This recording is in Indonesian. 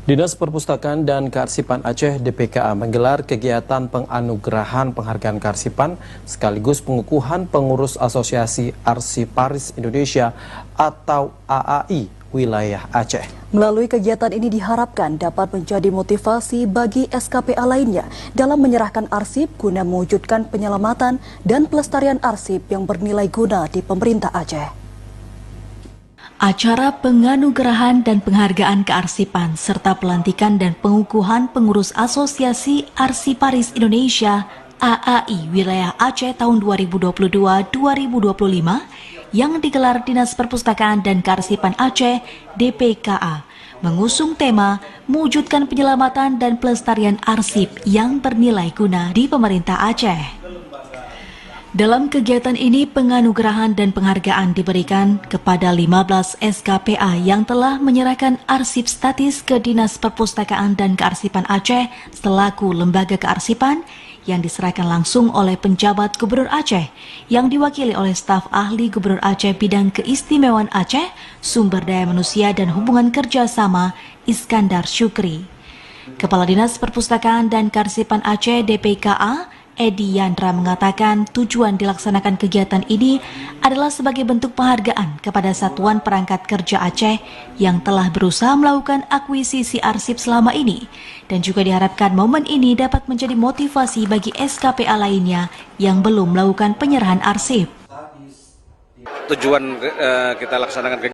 Dinas Perpustakaan dan Kearsipan Aceh (DPKA) menggelar kegiatan penganugerahan penghargaan kearsipan sekaligus pengukuhan pengurus Asosiasi Arsiparis Indonesia atau AAI wilayah Aceh. Melalui kegiatan ini diharapkan dapat menjadi motivasi bagi SKPA lainnya dalam menyerahkan arsip guna mewujudkan penyelamatan dan pelestarian arsip yang bernilai guna di pemerintah Aceh. Acara penganugerahan dan penghargaan kearsipan serta pelantikan dan pengukuhan pengurus Asosiasi Arsiparis Indonesia AAI wilayah Aceh tahun 2022-2025 yang digelar Dinas Perpustakaan dan Kearsipan Aceh (DPKA) mengusung tema mewujudkan penyelamatan dan pelestarian arsip yang bernilai guna di pemerintah Aceh. Dalam kegiatan ini, penganugerahan dan penghargaan diberikan kepada 15 SKPA yang telah menyerahkan arsip statis ke Dinas Perpustakaan dan Kearsipan Aceh selaku lembaga kearsipan yang diserahkan langsung oleh penjabat Gubernur Aceh yang diwakili oleh staf ahli Gubernur Aceh bidang keistimewaan Aceh, sumber daya manusia dan hubungan kerjasama Iskandar Syukri. Kepala Dinas Perpustakaan dan Kearsipan Aceh (DPKA) Edi Yandra mengatakan tujuan dilaksanakan kegiatan ini adalah sebagai bentuk penghargaan kepada Satuan Perangkat Kerja Aceh yang telah berusaha melakukan akuisisi arsip selama ini dan juga diharapkan momen ini dapat menjadi motivasi bagi SKPA lainnya yang belum melakukan penyerahan arsip. Tujuan kita laksanakan